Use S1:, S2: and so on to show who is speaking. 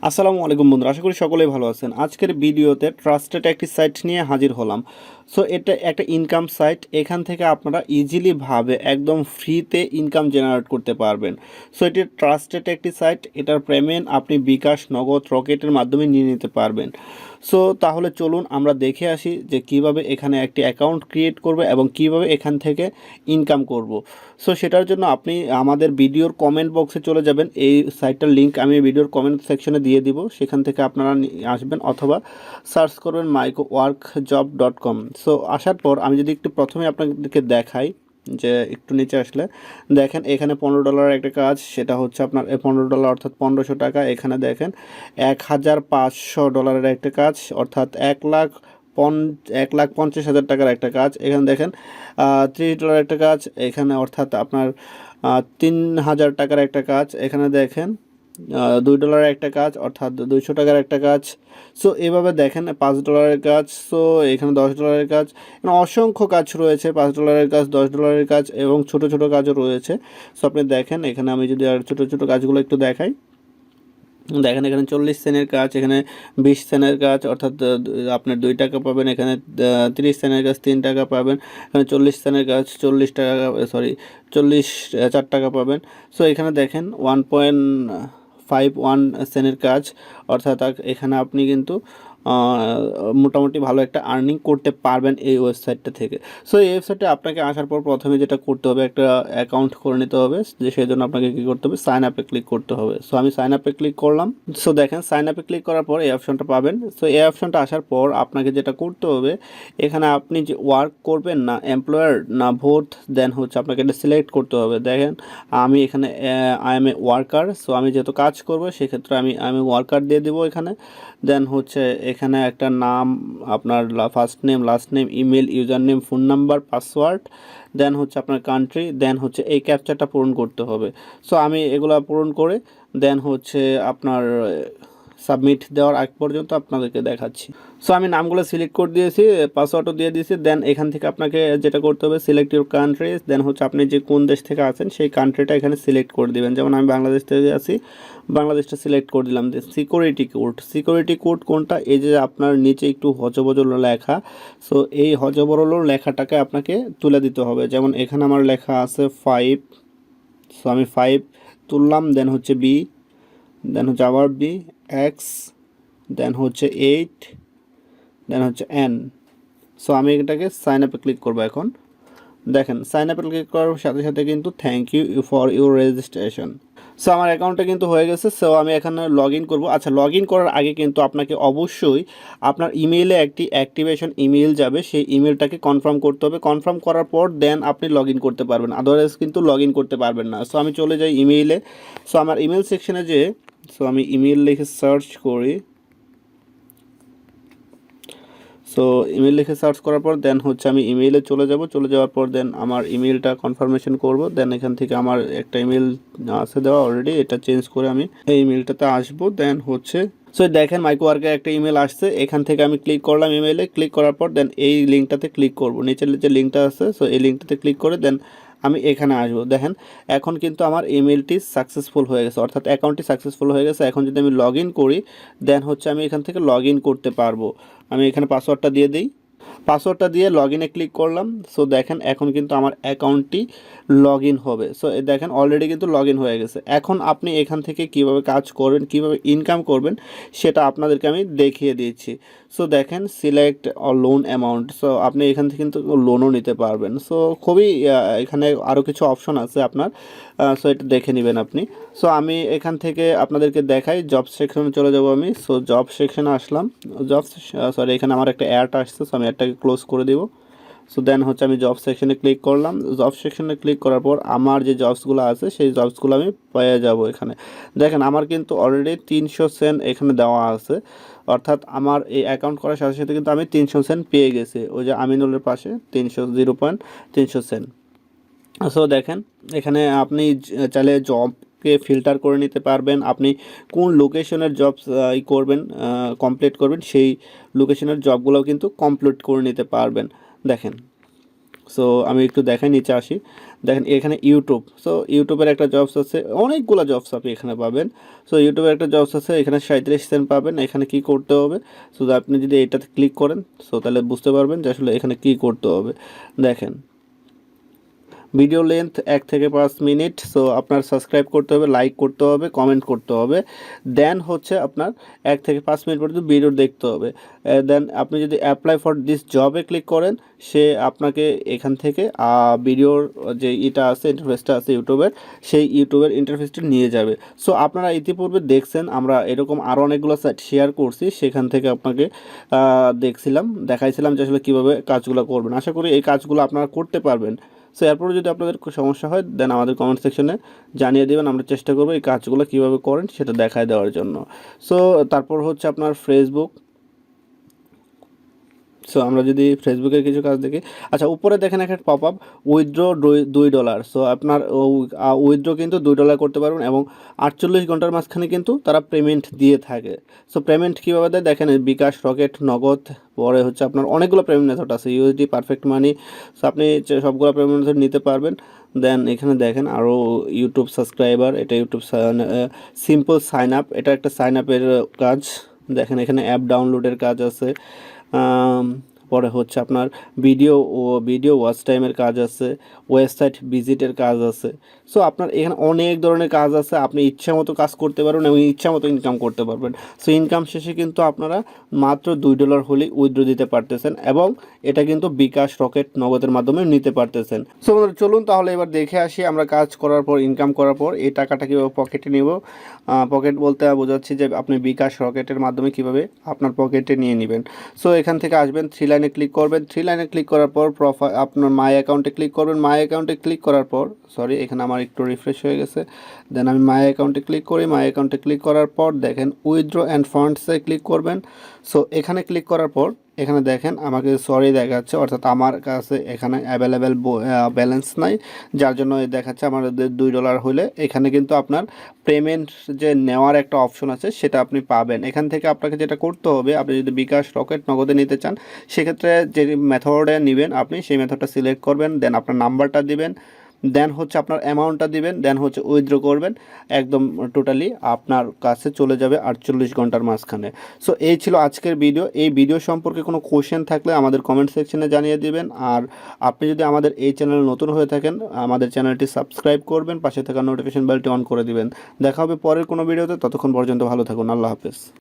S1: আসসালামু আলাইকুম বন্ধুরা, আশা করি সকলেই ভালো আছেন। আজকের ভিডিওতে ট্রাস্টেড একটি সাইট নিয়ে হাজির হলাম। সো এটা একটা ইনকাম সাইট। এখান থেকে আপনারা ইজিলি ভাবে একদম ফ্রিতে ইনকাম জেনারেট করতে পারবেন। সো এটি ট্রাস্টেড একটি সাইট। এটার পেমেন্ট আপনি বিকাশ, নগদ, রকেটের মাধ্যমে নিয়ে নিতে পারবেন। সো তাহলে চলুন আমরা দেখে আসি যে কিভাবে এখানে একটি অ্যাকাউন্ট ক্রিয়েট করবে এবং কিভাবে এখান থেকে ইনকাম করব। সো সেটার জন্য আপনি আমাদের ভিডিওর কমেন্ট বক্সে চলে যাবেন। এই সাইটটার লিঙ্ক আমি ভিডিওর কমেন্ট সেকশনে দিয়ে দিব, সেখান থেকে আপনারা আসবেন অথবা সার্চ করবেন myworkjob.com। সো আসার পর আমি যদি একটু প্রথমে আপনাদেরকে দেখাই যে একটু নিচে আসলে দেখেন এখানে $15 একটা কাজ, সেটা হচ্ছে আপনার $15 অর্থাৎ 1500 টাকা। এখানে দেখেন $1500 একটা কাজ অর্থাৎ 1,50,000 টাকার একটা কাজ। এখানে দেখেন $30 একটা কাজ, এখানে অর্থাৎ আপনার 3,000 টাকার একটা কাজ। এখানে দেখেন $2 একটা কাজ অর্থাৎ 200 টাকার একটা কাজ। সো এভাবে দেখেন $5 কাজ। সো এখানে $10 কাজ। এখানে অসংখ্য কাজ রয়েছে, $5 কাজ, $10 কাজ এবং ছোট ছোট কাজও রয়েছে। সো আপনি দেখেন এখানে আমি যদি আর ছোট ছোট কাজগুলো একটু দেখাই, দেখেন এখানে 40 সেন্টের কাজ, এখানে 20 সেন্টের কাজ অর্থাৎ আপনার 2 টাকা পাবেন। এখানে 30 সেন্টের কাজ 3 টাকা পাবেন। এখানে 40 সেন্টের কাজ 40 টাকা, সরি 4 টাকা পাবেন। সো এখানে দেখেন 1.51 সেন্টের কাজ অর্থাৎ এখানে আপনি কিন্তু মোটামুটি ভালো একটা আর্নিং করতে পারবেন এই ওয়েবসাইটটা থেকে। সো এই ওয়েবসাইটে আপনাকে আসার পর প্রথমে যেটা করতে হবে, একটা অ্যাকাউন্ট করে নিতে হবে। যে সেই জন্য আপনাকে কী করতে হবে, সাইন আপে ক্লিক করতে হবে। সো আমি সাইন আপে ক্লিক করলাম। সো দেখেন সাইন আপে ক্লিক করার পর এই অপশনটা পাবেন। সো এই অপশনটা আসার পর আপনাকে যেটা করতে হবে, এখানে আপনি যে ওয়ার্ক করবেন না এমপ্লয়ার না ভোট, দেন হচ্ছে আপনাকে এটা সিলেক্ট করতে হবে। দেখেন আমি এখানে I M A worker. So আমি যেহেতু কাজ করবো সেক্ষেত্রে আমি ওয়ার্কার দিয়ে দেবো এখানে। দেন হচ্ছে এখানে একটা নাম, আপনার first name, last name, email, user name, phone number, password, then হচ্ছে আপনার কান্ট্রি, দেন হচ্ছে এই ক্যাপচাটা পূরণ করতে হবে। সো আমি এগুলা পূরণ করে দেন হচ্ছে আপনার সাবমিট দেওয়ার আগ পর্যন্ত আপনাদেরকে দেখাচ্ছি। সো আমি নামগুলো সিলেক্ট করে দিয়েছি, পাসওয়ার্ডও দিয়ে দিয়েছি। দেন এখান থেকে আপনাকে যেটা করতে হবে, সিলেক্ট ইউর কান্ট্রি। দেন হচ্ছে আপনি যে কোন দেশ থেকে আছেন সেই কান্ট্রিটা এখানে সিলেক্ট করে দিবেন। যেমন আমি বাংলাদেশ থেকে আছি, বাংলাদেশটা সিলেক্ট করে দিলাম। সিকিউরিটি কোড কোনটা, এই যে আপনার নিচে একটু হজবজল লেখা। সো এই হজবরল লেখাটাকে আপনাকে তুলে দিতে হবে। যেমন এখানে আমার লেখা আছে 5। সো আমি 5 তুললাম। দেন হচ্ছে বি, দেন হচ্ছে আবার বি, এক্স, দেন হচ্ছে 8, দেন হচ্ছে এন। সো আমি এটাকে সাইন আপে ক্লিক করবো এখন। দেখেন সাইন আপে ক্লিক করার সাথে সাথে কিন্তু thank you for your registration. So আমার অ্যাকাউন্টটা কিন্তু হয়ে গেছে। সো আমি এখানে লগ ইন করবো। আচ্ছা, লগ ইন করার আগে কিন্তু আপনাকে অবশ্যই আপনার ইমেইলে একটি অ্যাক্টিভেশন ইমেইল যাবে, সেই ইমেলটাকে কনফার্ম করতে হবে। কনফার্ম করার পর দেন আপনি লগ ইন করতে পারবেন, আদারওয়াইজ কিন্তু লগ ইন করতে পারবেন না। সো আমি চলে যাই ইমেইলে। সো আমার ইমেল সেকশনে যে, সো আমি ইমেল লিখে সার্চ করি। সো ইমেল লিখে সার্চ করার পর দেন হচ্ছে আমি ইমেইলে চলে যাব। চলে যাওয়ার পর দেন আমার ইমেলটা কনফার্মেশন করব। দেন এখান থেকে আমার একটা ইমেল আছে দেওয়া অলরেডি, এটা চেঞ্জ করে আমি এই ইমেলটাতে আসবো। দেন হচ্ছে সো দেখেন মাইকোয়ার্কের একটা ইমেল আসছে, এখান থেকে আমি ক্লিক করলাম ইমেলে। ক্লিক করার পর দেন এই লিঙ্কটাতে ক্লিক করব, নিচের যে লিঙ্কটা আছে। সো এই লিঙ্কটাতে ক্লিক করে দেন আমি এখানে আসবো। দেখেন এখন কিন্তু আমার ইমেলটি সাকসেসফুল হয়ে গেছে, অর্থাৎ অ্যাকাউন্টটি সাকসেসফুল হয়ে গেছে। এখন যদি আমি লগ ইন করি দেন হচ্ছে আমি এখান থেকে লগ ইন করতে পারবো। আমি এখানে পাসওয়ার্ডটা দিয়ে দিই, পাসওয়ার্ডটা দিয়ে লগ ইনে ক্লিক করলাম। সো দেখেন এখন কিন্তু আমার অ্যাকাউন্টটি লগ ইন হবে। সো দেখেন অলরেডি কিন্তু লগ ইন হয়ে গেছে। এখন আপনি এখান থেকে কিভাবে কাজ করবেন, কিভাবে ইনকাম করবেন সেটা আপনাদেরকে আমি দেখিয়ে দিচ্ছি। সো দেখেন সিলেক্ট লোন অ্যামাউন্ট। সো আপনি এখান থেকে কিন্তু লোনও নিতে পারবেন। সো খুবই এখানে আরও কিছু অপশন আছে আপনার, সো এটা দেখে নেবেন আপনি। সো আমি এখান থেকে আপনাদেরকে দেখাই, জব সেকশনে চলে যাব আমি। সো জব সেকশনে আসলাম। জব সরি এখানে আমার একটা অ্যাড আসছে, সো আমি অ্যাডটাকে ক্লোজ করে দিব। সো দেন হচ্ছে আমি জব সেকশনে ক্লিক করলাম। জব সেকশনে ক্লিক করার পর আমার যে জবসগুলো আছে সেই জবসগুলো আমি পেয়ে যাব এখানে। দেখেন আমার কিন্তু অলরেডি 300 সেন্ট এখানে দেওয়া আছে, অর্থাৎ আমার এই অ্যাকাউন্ট করার সাথে সাথে কিন্তু আমি 300 সেন্ট পেয়ে গেছি। ওই যে আমিনুলের পাশে 0.300 সেন্ট। সো দেখেন এখানে আপনি চাইলে জবকে ফিল্টার করে নিতে পারবেন। আপনি কোন লোকেশনের জব করবেন, কমপ্লিট করবেন, সেই লোকেশনের জবগুলোও কিন্তু কমপ্লিট করে নিতে পারবেন। দেখেন সো আমি একটু দেখাই, নিচে আসি, দেখেন এখানে ইউটিউব। সো ইউটিউবের একটা জবস আছে, অনেকগুলো জবস আপনি এখানে পাবেন। সো ইউটিউবের একটা জবস আছে, এখানে 37 সেন্ট পাবেন। এখানে কি করতে হবে, সো আপনি যদি এটাতে ক্লিক করেন, সো তাহলে বুঝতে পারবেন যে আসলে এখানে কি করতে হবে। দেখেন ভিডিও লেন্থ 1 থেকে 5 মিনিট। সো আপনার সাবস্ক্রাইব করতে হবে, লাইক করতে হবে, কমেন্ট করতে হবে। দেন হচ্ছে আপনার 1 থেকে 5 মিনিট পর্যন্ত ভিডিও দেখতে হবে। দেন আপনি যদি অ্যাপ্লাই ফর দিস জবে ক্লিক করেন, সে আপনাকে এখান থেকে ভিডিওর যে এটা আছে, ইন্টারফেসটা আছে ইউটিউবের, সেই ইউটিউবের ইন্টারফেসটা নিয়ে যাবে। সো আপনারা ইতিপূর্বে দেখছেন, আমরা এরকম আরও অনেকগুলো সাইট শেয়ার করছি, সেখান থেকে আপনাকে দেখাইছিলাম যে আসলে কীভাবে কাজগুলো করবেন। আশা করি এই কাজগুলো আপনারা করতে পারবেন। সো এরপরে যদি আপনাদের সমস্যা হয়, দেন আমাদের কমেন্ট সেকশনে জানিয়ে দেবেন, আমরা চেষ্টা করবো এই কাজগুলো কীভাবে করেন সেটা দেখায় দেওয়ার জন্য। সো তারপর হচ্ছে আপনার ফেসবুক। সো আমরা যদি ফেসবুকের কিছু কাজ দেখি, আচ্ছা উপরে দেখেন একটা পপ আপ, উইথড্র $2। সো আপনার উইথড্র কিন্তু $2 করতে পারবেন, এবং 48 ঘন্টার মাঝখানে কিন্তু তারা পেমেন্ট দিয়ে থাকে। সো পেমেন্ট কীভাবে দেয় দেখেন, বিকাশ, রকেট, নগদ, পরে হচ্ছে আপনার অনেকগুলো পেমেন্ট মেথড আছে, ইউএসডি, পারফেক্ট মানি। সো আপনি সবগুলো পেমেন্ট মেথড নিতে পারবেন। দেন এখানে দেখেন আরও ইউটিউব সাবস্ক্রাইবার, এটা ইউটিউব সিম্পল সাইন আপ, এটা একটা সাইন আপের কাজ। দেখেন এখানে অ্যাপ ডাউনলোডের কাজ আছে। পরে হচ্ছে আপনার ভিডিও ওয়াচ টাইমের কাজ আছে, ওয়েবসাইট ভিজিটের কাজ আছে। সো আপনার এখানে অনেক ধরনের কাজ আছে, আপনি ইচ্ছা মতো কাজ করতে পারবেন এবং ইচ্ছা মতো ইনকাম করতে পারবেন। সো ইনকাম শেষে কিন্তু আপনারা মাত্র $2 হলেই উইথড্র দিতে পারতেছেন, এবং এটা কিন্তু বিকাশ, রকেট, নগদের মাধ্যমে নিতে পারতেছেন। সো বন্ধুরা চলুন তাহলে এবার দেখে আসি, আমরা কাজ করার পর, ইনকাম করার পর এই টাকাটা কীভাবে পকেটে নেব। পকেট বলতে বোঝাচ্ছি যে আপনি বিকাশ, রকেটের মাধ্যমে কীভাবে আপনার পকেটে নিয়ে নেবেন। সো এখান থেকে আসবেন, 3 লাইনে ক্লিক করবেন। 3 লাইনে ক্লিক করার পর প্রোফাইল, আপনার মাই অ্যাকাউন্টে ক্লিক করবেন। মাই অ্যাকাউন্টে ক্লিক করার পর, সরি এখানে আমার একটু রিফ্রেশ হয়ে গেছে, দেন আমি মাই অ্যাকাউন্টে ক্লিক করি। মাই অ্যাকাউন্টে ক্লিক করার পর দেখেন উইথড্র অ্যান্ড ফান্ডসে ক্লিক করবেন। সো এখানে ক্লিক করার পর এখানে দেখেন আমাকে সরি দেখাচ্ছে, অর্থাৎ আমার কাছে এখানে অ্যাভেলেবেল ব্যালেন্স নাই, যার জন্য দেখাচ্ছে আমাদের $2 হলে এখানে কিন্তু আপনার পেমেন্ট যে নেওয়ার একটা অপশন আছে সেটা আপনি পাবেন। এখান থেকে আপনাকে যেটা করতে হবে, আপনি যদি বিকাশ, রকেট, নগদে নিতে চান, সেক্ষেত্রে যে মেথডে নেবেন আপনি সেই মেথডটা সিলেক্ট করবেন, দেন আপনার নাম্বারটা দিবেন, দেন হচ্ছে আপনার অ্যামাউন্টটা দিবেন, দেন হচ্ছে উইথড্র করবেন। একদম টোটালি আপনার কাছে চলে যাবে 48 ঘন্টার মাঝখানে। সো এই ছিল আজকের ভিডিও। এই ভিডিও সম্পর্কে কোনো কোশ্চেন থাকলে আমাদের কমেন্ট সেকশনে জানিয়ে দিবেন। আর আপনি যদি আমাদের এই চ্যানেলে নতুন হয়ে থাকেন, আমাদের চ্যানেলটি সাবস্ক্রাইব করবেন, পাশে থাকা নোটিফিকেশন বেলটি অন করে দিবেন। দেখা হবে পরের কোনো ভিডিওতে, ততক্ষণ পর্যন্ত ভালো থাকুন। আল্লাহ হাফেজ।